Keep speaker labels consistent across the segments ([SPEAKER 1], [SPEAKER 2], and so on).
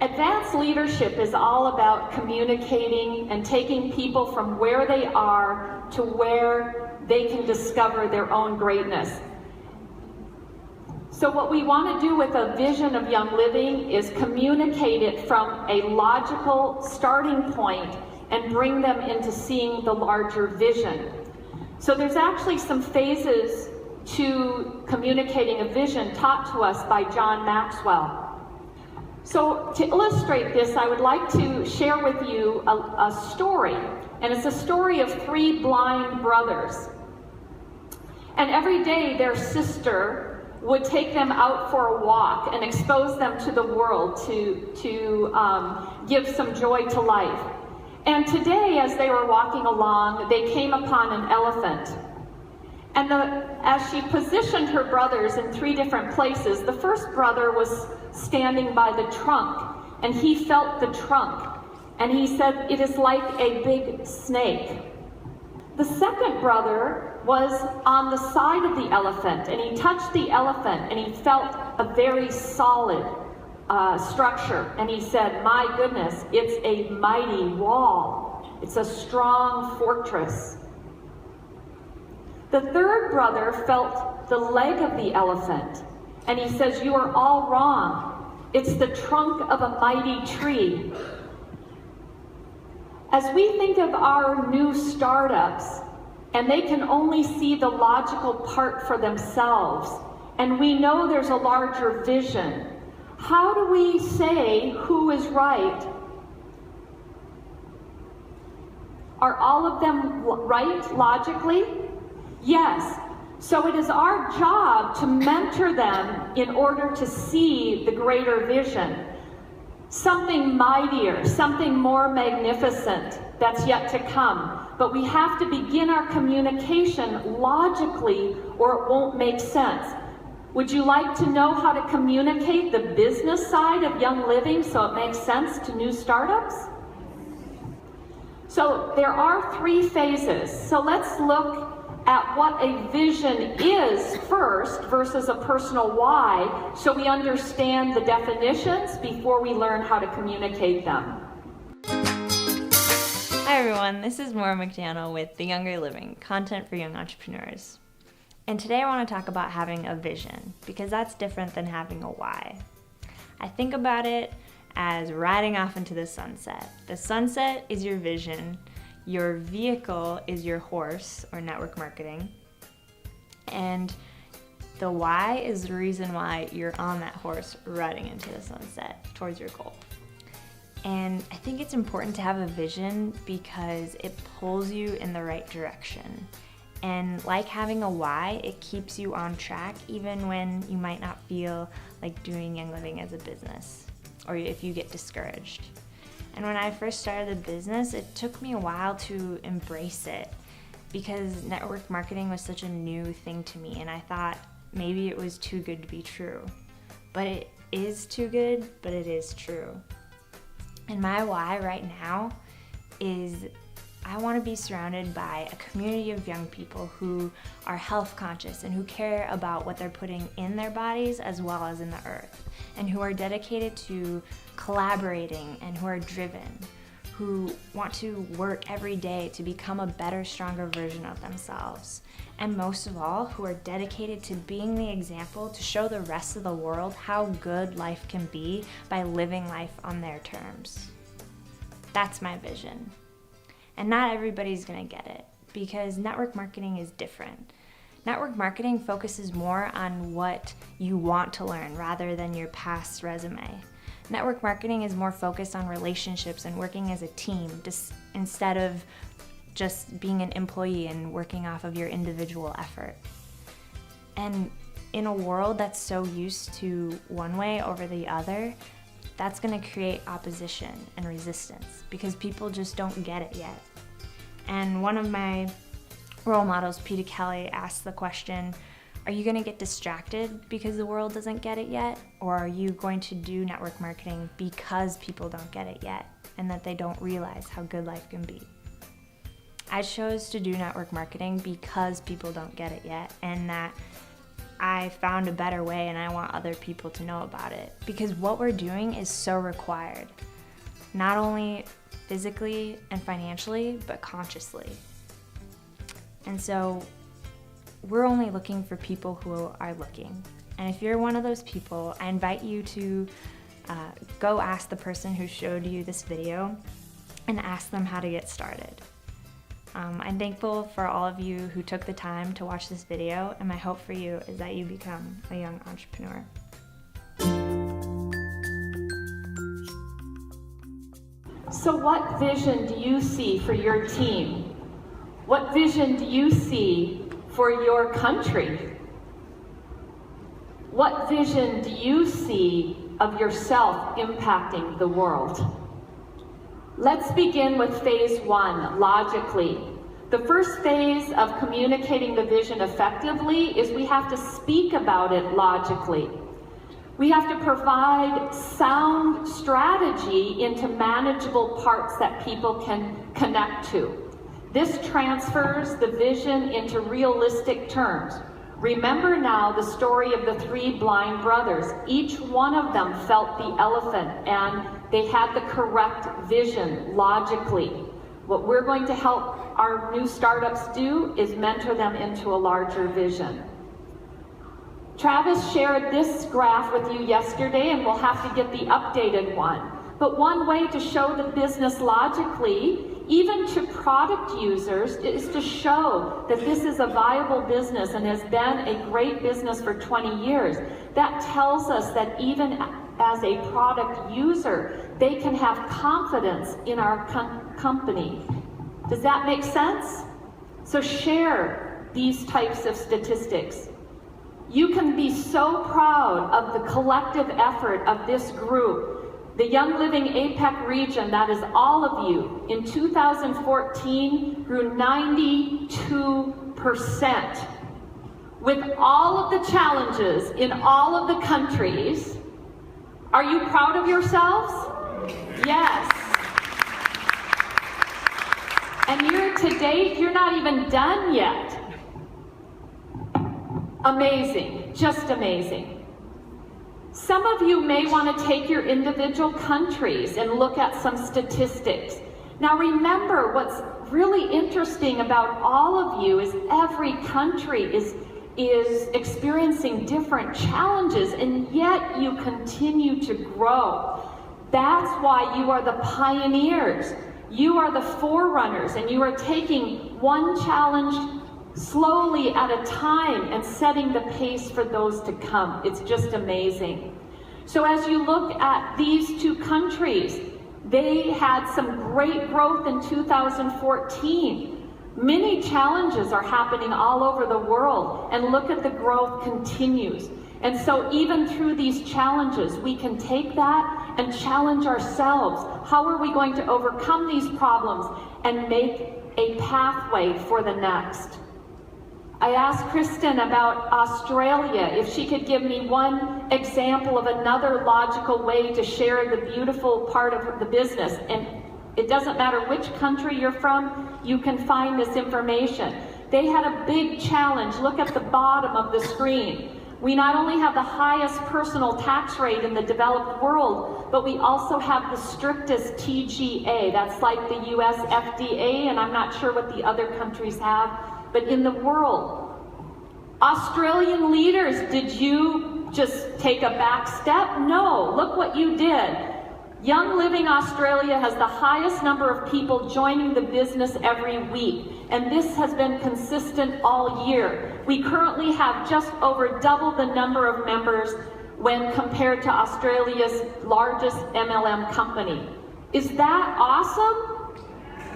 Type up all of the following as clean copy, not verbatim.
[SPEAKER 1] Advanced leadership is all about communicating and taking people from where they are to where they can discover their own greatness. So what we want to do with a vision of Young Living is communicate it from a logical starting point and bring them into seeing the larger vision. So there's actually some phases to communicating a vision taught to us by John Maxwell. So to illustrate this, I would like to share with you a story, and it's a story of three blind brothers. And every day their sister would take them out for a walk and expose them to the world to give some joy to life. And today, as they were walking along, they came upon an elephant. And as she positioned her brothers in three different places, the first brother was standing by the trunk, and he felt the trunk, and he said, "It is like a big snake." The second brother was on the side of the elephant, and he touched the elephant, and he felt a very solid structure, and he said, "My goodness, it's a mighty wall. It's a strong fortress." The third brother felt the leg of the elephant, and he says, "You are all wrong. It's the trunk of a mighty tree." As we think of our new startups, and they can only see the logical part for themselves, and we know there's a larger vision, how do we say who is right? Are all of them right logically? Yes. So it is our job to mentor them in order to see the greater vision. Something mightier, something more magnificent that's yet to come. But we have to begin our communication logically or it won't make sense. Would you like to know how to communicate the business side of Young Living so it makes sense to new startups? So there are three phases. So let's look at what a vision is first versus a personal why, so we understand the definitions before we learn how to communicate them.
[SPEAKER 2] Hi everyone, this is Maura McDaniel with The Younger Living, content for young entrepreneurs. And today I want to talk about having a vision, because that's different than having a why. I think about it as riding off into the sunset. The sunset is your vision. Your vehicle is your horse, or network marketing, and the why is the reason why you're on that horse riding into the sunset towards your goal. And I think it's important to have a vision because it pulls you in the right direction. And like having a why, it keeps you on track even when you might not feel like doing Young Living as a business, or if you get discouraged. And when I first started the business, it took me a while to embrace it because network marketing was such a new thing to me, and I thought maybe it was too good to be true. But it is too good, but it is true. And my why right now is I want to be surrounded by a community of young people who are health conscious and who care about what they're putting in their bodies as well as in the earth, and who are dedicated to collaborating and who are driven, who want to work every day to become a better, stronger version of themselves, and most of all, who are dedicated to being the example to show the rest of the world how good life can be by living life on their terms. That's my vision. And not everybody's gonna get it because network marketing is different. Network marketing focuses more on what you want to learn rather than your past resume. Network marketing is more focused on relationships and working as a team instead of just being an employee and working off of your individual effort. And in a world that's so used to one way over the other, that's going to create opposition and resistance because people just don't get it yet. And one of my role models, Peter Kelly, asked the question, are you going to get distracted because the world doesn't get it yet? Or are you going to do network marketing because people don't get it yet and that they don't realize how good life can be? I chose to do network marketing because people don't get it yet, and that I found a better way and I want other people to know about it. Because what we're doing is so required, not only physically and financially, but consciously. And so we're only looking for people who are looking. And if you're one of those people, I invite you to go ask the person who showed you this video and ask them how to get started. I'm thankful for all of you who took the time to watch this video, and my hope for you is that you become a young entrepreneur.
[SPEAKER 1] So what vision do you see for your team? What vision do you see for your country? What vision do you see of yourself impacting the world? Let's begin with phase one, logically. The first phase of communicating the vision effectively is we have to speak about it logically. We have to provide sound strategy into manageable parts that people can connect to. This transfers the vision into realistic terms. Remember now the story of the three blind brothers. Each one of them felt the elephant and they had the correct vision logically. What we're going to help our new startups do is mentor them into a larger vision. Travis shared this graph with you yesterday, and we'll have to get the updated one. But one way to show the business logically, even to product users, is to show that this is a viable business and has been a great business for 20 years. That tells us that even as a product user, they can have confidence in our company. Does that make sense? So share these types of statistics. You can be so proud of the collective effort of this group. The Young Living APEC region, that is all of you, in 2014 grew 92%. With all of the challenges in all of the countries, are you proud of yourselves? Yes. And year to date, you're not even done yet. Amazing, just amazing. Some of you may want to take your individual countries and look at some statistics. Now remember, what's really interesting about all of you is every country is experiencing different challenges, and yet you continue to grow. That's why you are the pioneers. You are the forerunners, and you are taking one challenge slowly at a time and setting the pace for those to come. It's just amazing. So as you look at these two countries, they had some great growth in 2014. Many challenges are happening all over the world, and look at the growth continues. And so even through these challenges, we can take that and challenge ourselves. How are we going to overcome these problems and make a pathway for the next? I asked Kristen about Australia, if she could give me one example of another logical way to share the beautiful part of the business. And it doesn't matter which country you're from, you can find this information. They had a big challenge. Look at the bottom of the screen. We not only have the highest personal tax rate in the developed world, but we also have the strictest TGA. That's like the US FDA, and I'm not sure what the other countries have. But in the world, Australian leaders, did you just take a back step? No, look what you did. Young Living Australia has the highest number of people joining the business every week, and this has been consistent all year. We currently have just over double the number of members when compared to Australia's largest MLM company. Is that awesome?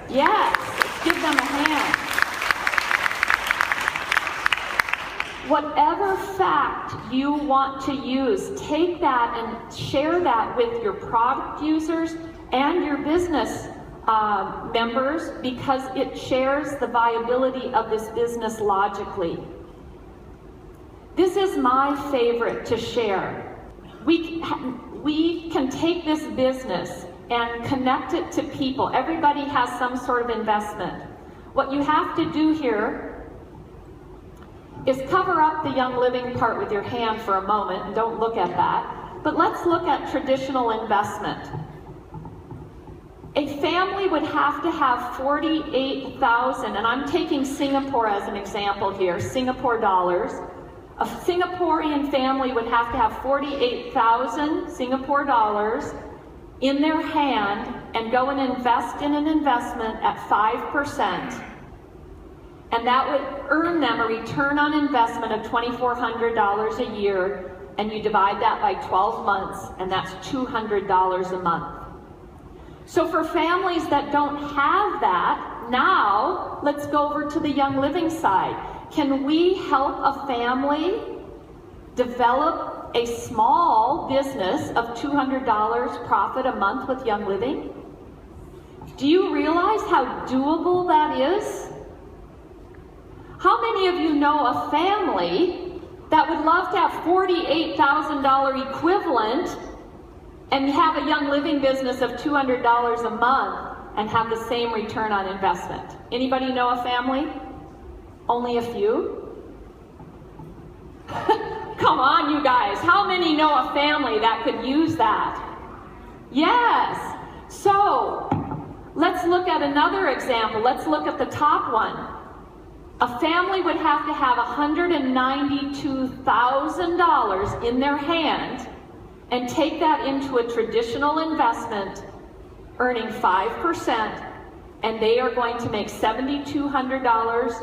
[SPEAKER 1] Yes, give them a hand. Whatever fact you want to use, take that and share that with your product users and your business members, because it shares the viability of this business logically. This is my favorite to share. We can take this business and connect it to people. Everybody has some sort of investment. What you have to do here is cover up the Young Living part with your hand for a moment, and don't look at that. But let's look at traditional investment. A family would have to have 48,000, and I'm taking Singapore as an example here, Singapore dollars. A Singaporean family would have to have 48,000 Singapore dollars in their hand and go and invest in an investment at 5%. And that would earn them a return on investment of $2,400 a year, and you divide that by 12 months, and that's $200 a month. So for families that don't have that, now let's go over to the Young Living side. Can we help a family develop a small business of $200 profit a month with Young Living? Do you realize how doable that is? How many of you know a family that would love to have $48,000 equivalent and have a Young Living business of $200 a month and have the same return on investment? Anybody know a family? Only a few? Come on, you guys. How many know a family that could use that? Yes. So, let's look at another example. Let's look at the top one. A family would have to have $192,000 in their hand and take that into a traditional investment, earning 5%, and they are going to make $7,200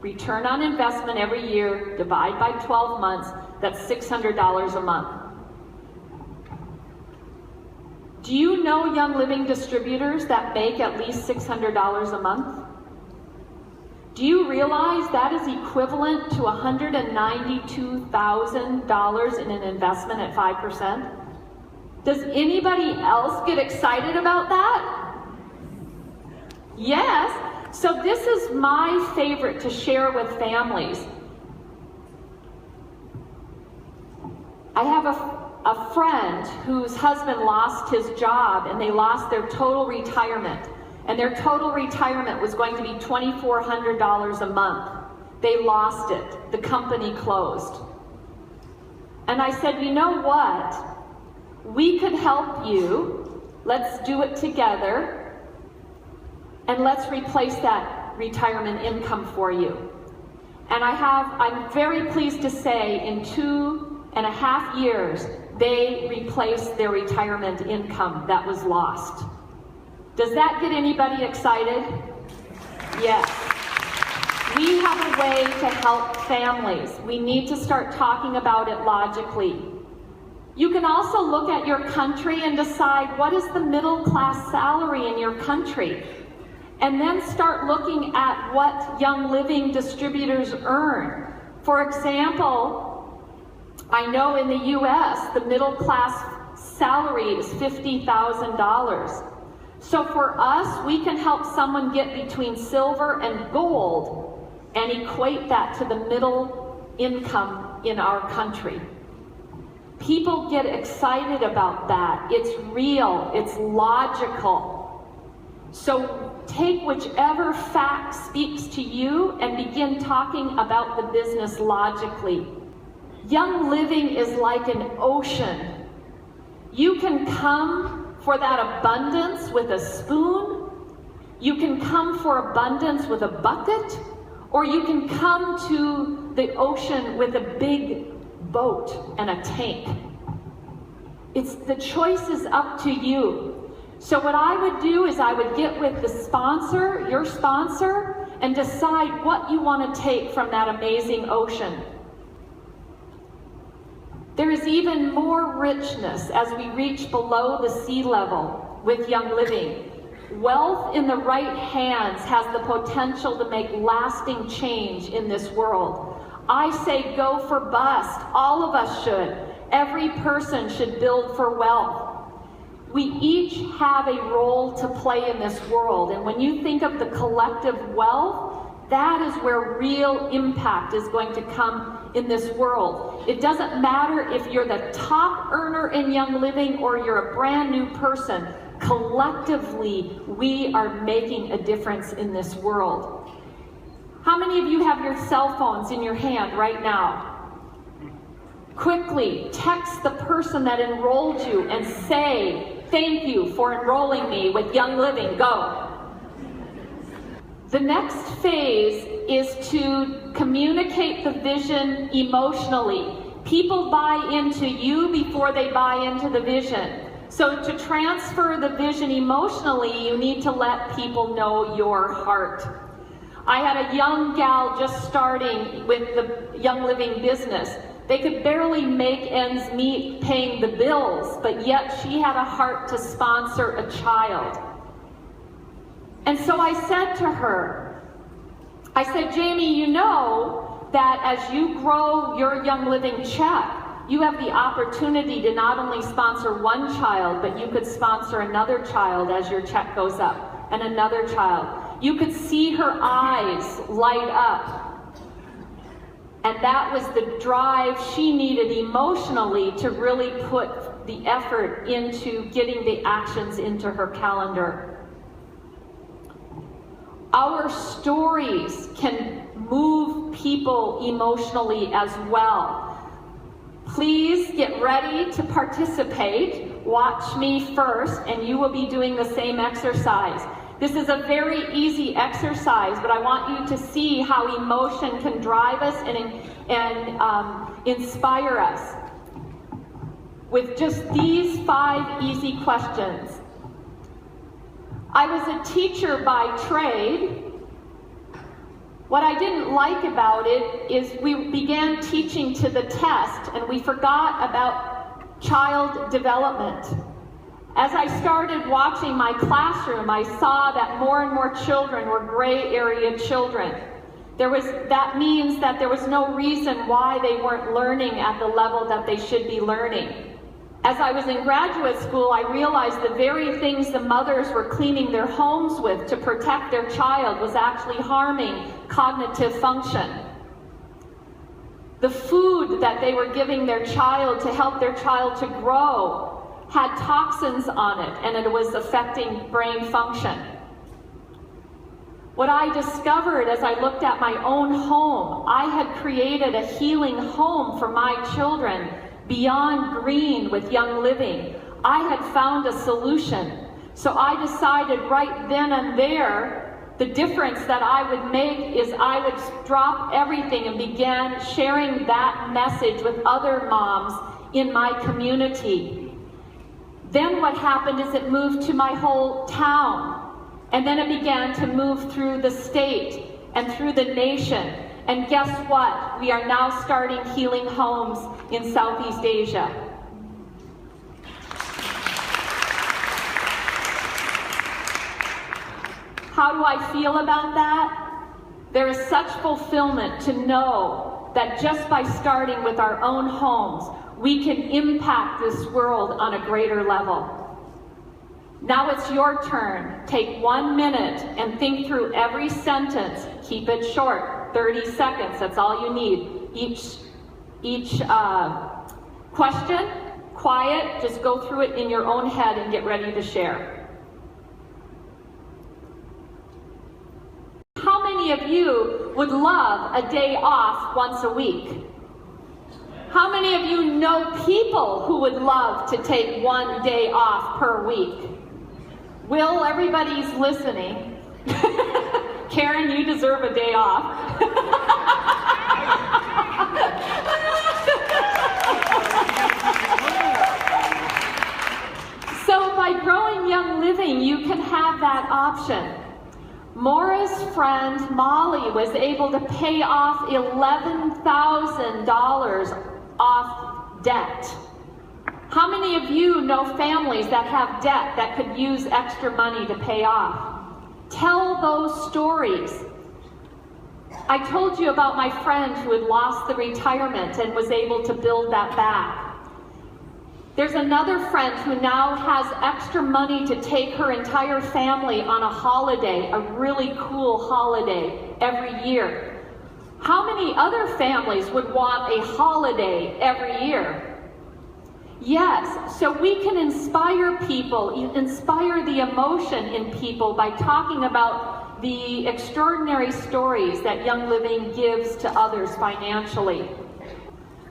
[SPEAKER 1] return on investment every year, divide by 12 months, that's $600 a month. Do you know Young Living distributors that make at least $600 a month? Do you realize that is equivalent to $192,000 in an investment at 5%? Does anybody else get excited about that? Yes. So this is my favorite to share with families. I have a friend whose husband lost his job and they lost their total retirement. And their total retirement was going to be $2,400 a month. They lost it. The company closed. And I said, you know what? We could help you. Let's do it together. And let's replace that retirement income for you. And I'm very pleased to say in 2.5 years, they replaced their retirement income that was lost. Does that get anybody excited? Yes. We have a way to help families. We need to start talking about it logically. You can also look at your country and decide what is the middle class salary in your country. And then start looking at what Young Living distributors earn. For example, I know in the US, the middle class salary is $50,000. So for us, we can help someone get between silver and gold and equate that to the middle income in our country. People get excited about that. It's real, it's logical. So take whichever fact speaks to you and begin talking about the business logically. Young Living is like an ocean. You can come for that abundance with a spoon, you can come for abundance with a bucket, or you can come to the ocean with a big boat and a tank. The choice is up to you. So what I would do is I would get with the sponsor, your sponsor, and decide what you want to take from that amazing ocean. There is even more richness as we reach below the sea level with Young Living. Wealth in the right hands has the potential to make lasting change in this world. I say go for bust. All of us should. Every person should build for wealth. We each have a role to play in this world. And when you think of the collective wealth, that is where real impact is going to come in this world. It doesn't matter if you're the top earner in Young Living or you're a brand new person. Collectively, we are making a difference in this world. How many of you have your cell phones in your hand right now? Quickly text the person that enrolled you and say, "Thank you for enrolling me with Young Living." Go. The next phase is to communicate the vision emotionally. People buy into you before they buy into the vision. So to transfer the vision emotionally, you need to let people know your heart. I had a young gal just starting with the Young Living business. They could barely make ends meet paying the bills, but yet she had a heart to sponsor a child. And so I said to her, I said, "Jamie, you know that as you grow your Young Living check, you have the opportunity to not only sponsor one child, but you could sponsor another child as your check goes up, and another child." You could see her eyes light up. And that was the drive she needed emotionally to really put the effort into getting the actions into her calendar. Our stories can move people emotionally as well. Please get ready to participate. Watch me first, and you will be doing the same exercise. This is a very easy exercise, but I want you to see how emotion can drive us and inspire us. With just these 5 easy questions. I was a teacher by trade. What I didn't like about it is we began teaching to the test and we forgot about child development. As I started watching my classroom, I saw that more and more children were gray area children. That means that there was no reason why they weren't learning at the level that they should be learning. As I was in graduate school, I realized the very things the mothers were cleaning their homes with to protect their child was actually harming cognitive function. The food that they were giving their child to help their child to grow had toxins on it, and it was affecting brain function. What I discovered as I looked at my own home, I had created a healing home for my children beyond green with Young Living. I had found a solution. So I decided right then and there, the difference that I would make is I would drop everything and began sharing that message with other moms in my community. Then what happened is it moved to my whole town. And then it began to move through the state and through the nation. And guess what? We are now starting healing homes in Southeast Asia. How do I feel about that? There is such fulfillment to know that just by starting with our own homes, we can impact this world on a greater level. Now it's your turn. Take 1 minute and think through every sentence. Keep it short, 30 seconds, that's all you need. Each question, quiet, just go through it in your own head and get ready to share. How many of you would love a day off once a week? How many of you know people who would love to take 1 day off per week? Will, everybody's listening. Karen, you deserve a day off. So by growing Young Living, you can have that option. Maura's friend Molly was able to pay off $11,000 off debt. How many of you know families that have debt that could use extra money to pay off? Tell those stories. I told you about my friend who had lost the retirement and was able to build that back. There's another friend who now has extra money to take her entire family on a holiday, a really cool holiday every year. How many other families would want a holiday every year? Yes, so we can inspire people, inspire the emotion in people by talking about the extraordinary stories that Young Living gives to others financially.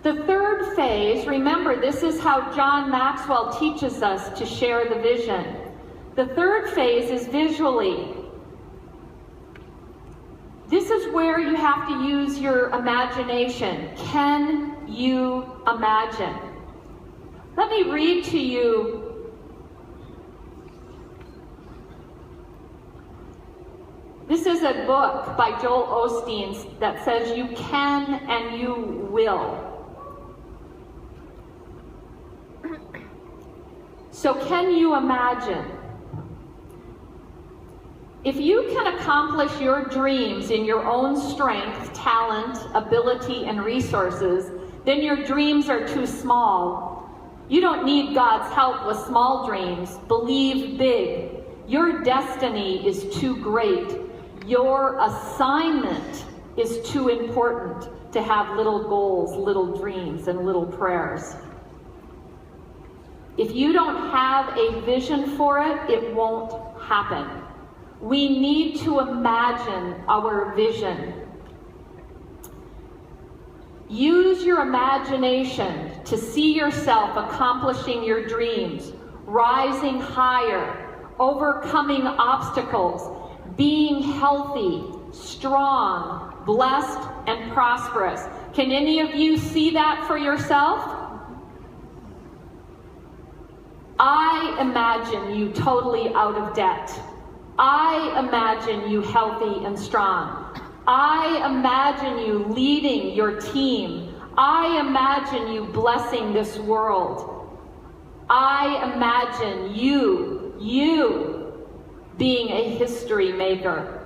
[SPEAKER 1] The third phase, remember, this is how John Maxwell teaches us to share the vision. The third phase is visually. This is where you have to use your imagination. Can you imagine? Let me read to you this is a book by Joel Osteen that says you can and you will. So can you imagine? If you can accomplish your dreams in your own strength, talent, ability, and resources, then your dreams are too small. You don't need God's help with small dreams. Believe big. Your destiny is too great. Your assignment is too important to have little goals, little dreams, and little prayers. If you don't have a vision for it, it won't happen. We need to imagine our vision. Use your imagination to see yourself accomplishing your dreams, rising higher, overcoming obstacles, being healthy, strong, blessed, and prosperous. Can any of you see that for yourself? I imagine you totally out of debt. I imagine you healthy and strong. I imagine you leading your team. I imagine you blessing this world. I imagine you being a history maker.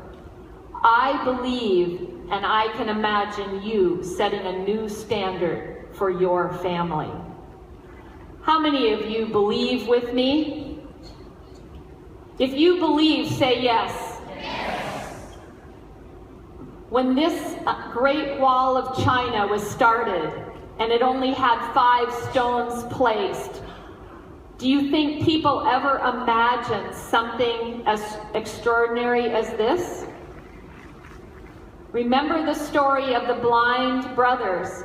[SPEAKER 1] I believe and I can imagine you setting a new standard for your family. How many of you believe with me? If you believe, say yes.
[SPEAKER 3] Yes.
[SPEAKER 1] When this Great Wall of China was started, and it only had 5 stones placed, do you think people ever imagined something as extraordinary as this? Remember the story of the blind brothers.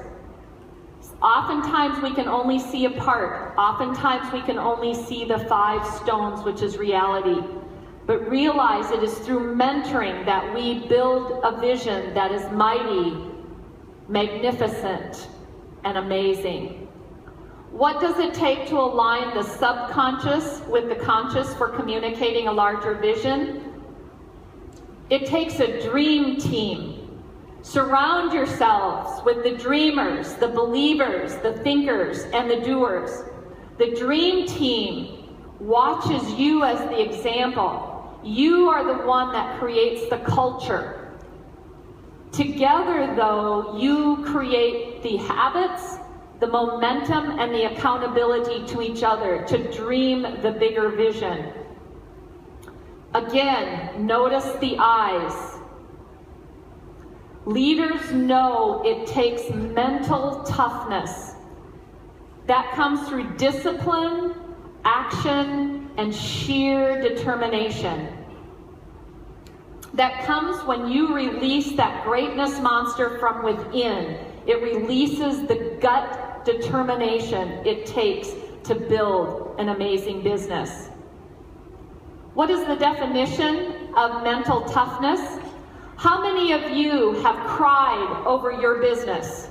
[SPEAKER 1] Oftentimes we can only see a part. Oftentimes we can only see the 5 stones, which is reality. But realize it is through mentoring that we build a vision that is mighty, magnificent, and amazing. What does it take to align the subconscious with the conscious for communicating a larger vision? It takes a dream team. Surround yourselves with the dreamers, the believers, the thinkers, and the doers. The dream team watches you as the example. You are the one that creates the culture. Together, though, you create the habits, the momentum, and the accountability to each other to dream the bigger vision. Again, notice the eyes. Leaders know it takes mental toughness. That comes through discipline, action, and sheer determination. That comes when you release that greatness monster from within. It releases the gut determination it takes to build an amazing business. What is the definition of mental toughness? How many of you have cried over your business?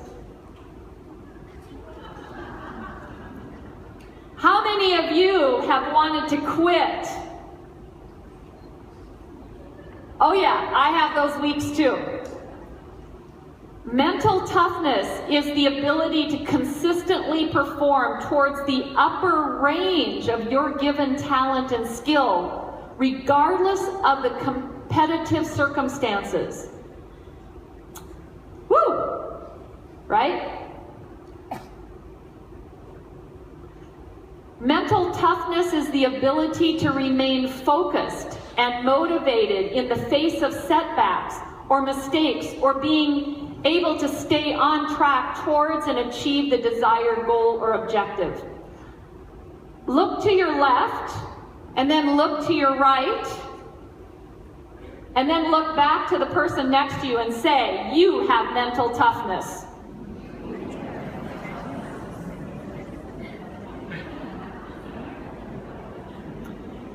[SPEAKER 1] How many of you have wanted to quit? Oh yeah, I have those weeks too. Mental toughness is the ability to consistently perform towards the upper range of your given talent and skill, regardless of the competitive circumstances. Woo! Right? Mental toughness is the ability to remain focused and motivated in the face of setbacks or mistakes, or being able to stay on track towards and achieve the desired goal or objective. Look to your left and then look to your right. And then look back to the person next to you and say, you have mental toughness.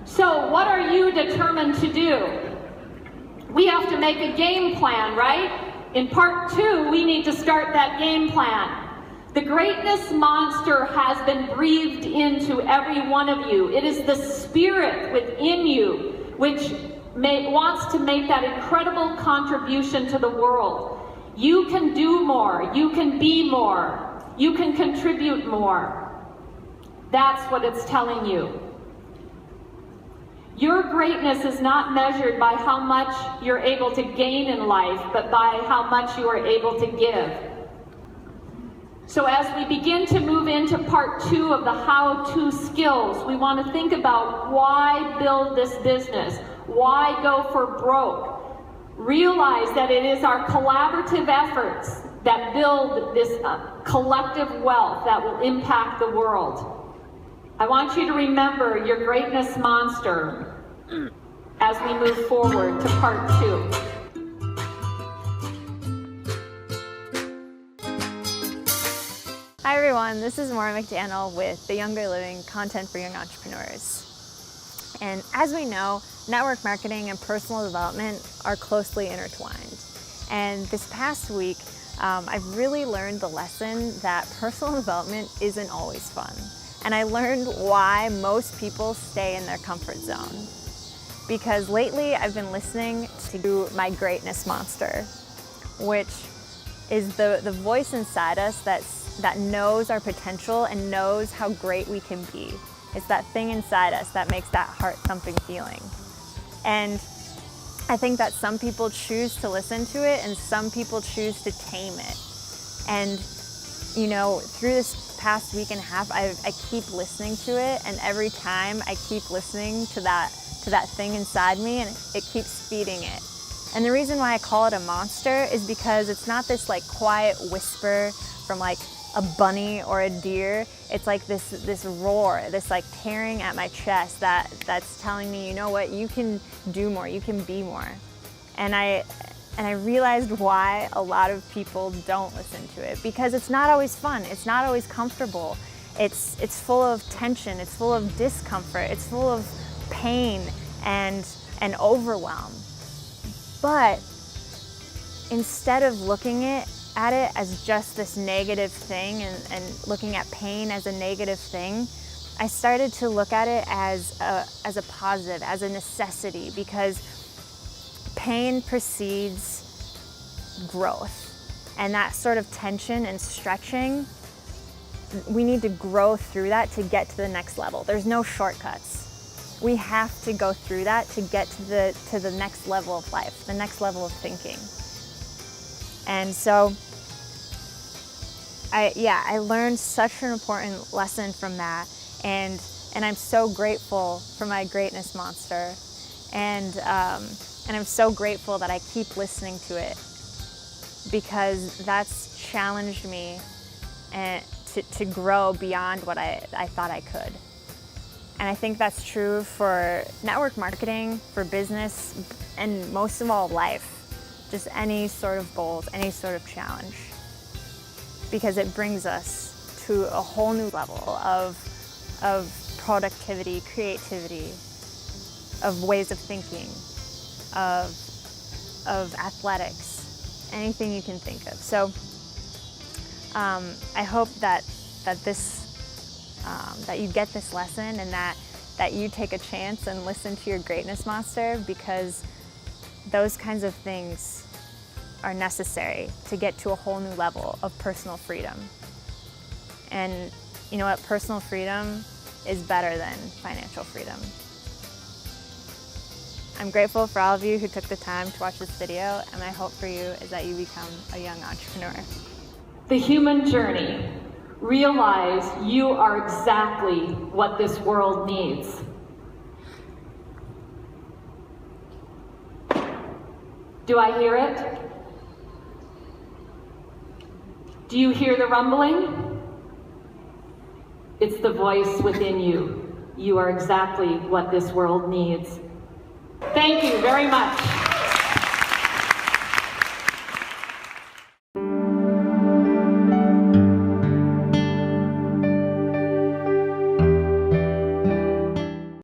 [SPEAKER 1] So what are you determined to do? We have to make a game plan, right? In part 2, we need to start that game plan. The greatness monster has been breathed into every one of you. It is the spirit within you which wants to make that incredible contribution to the world. You can do more. You can be more. You can contribute more. That's what it's telling you. Your greatness is not measured by how much you're able to gain in life, but by how much you are able to give. So as we begin to move into part 2 of the how-to skills, we want to think about why build this business? Why go for broke? Realize that it is our collaborative efforts that build this collective wealth that will impact the world. I want you to remember your greatness monster as we move forward to part 2.
[SPEAKER 2] Hi everyone, this is Maura McDaniel with the Younger Living Content for Young Entrepreneurs. And as we know, network marketing and personal development are closely intertwined. And this past week, I've really learned the lesson that personal development isn't always fun. And I learned why most people stay in their comfort zone. Because lately I've been listening to my greatness monster, which is the voice inside us that knows our potential and knows how great we can be. It's that thing inside us that makes that heart-thumping feeling. And I think that some people choose to listen to it and some people choose to tame it. And you know, through this past week and a half, I keep listening to it, and every time I keep listening to that thing inside me, and it keeps feeding it. And the reason why I call it a monster is because it's not this like quiet whisper from like a bunny or a deer. It's like this roar, this like tearing at my chest that's telling me, you know what, you can do more, you can be more. And I realized why a lot of people don't listen to it, because it's not always fun, it's not always comfortable. It's full of tension, it's full of discomfort, it's full of pain and overwhelm. But instead of looking at it as just this negative thing and looking at pain as a negative thing, I started to look at it as a positive, as a necessity, because pain precedes growth. And that sort of tension and stretching, we need to grow through that to get to the next level. There's no shortcuts. We have to go through that to get to the next level of life, the next level of thinking. And so I learned such an important lesson from that, and I'm so grateful for my greatness monster, and I'm so grateful that I keep listening to it, because that's challenged me and to grow beyond what I thought I could. And I think that's true for network marketing, for business, and most of all, life. Just any sort of goals, any sort of challenge. Because it brings us to a whole new level of productivity, creativity, of ways of thinking, of athletics, anything you can think of. So I hope that you get this lesson, and that you take a chance and listen to your greatness monster, because those kinds of things are necessary to get to a whole new level of personal freedom. And you know what? Personal freedom is better than financial freedom. I'm grateful for all of you who took the time to watch this video, and my hope for you is that you become a young entrepreneur.
[SPEAKER 1] The human journey. Realize you are exactly what this world needs. Do I hear it? Do you hear the rumbling? It's the voice within you. You are exactly what this world needs. Thank you very much.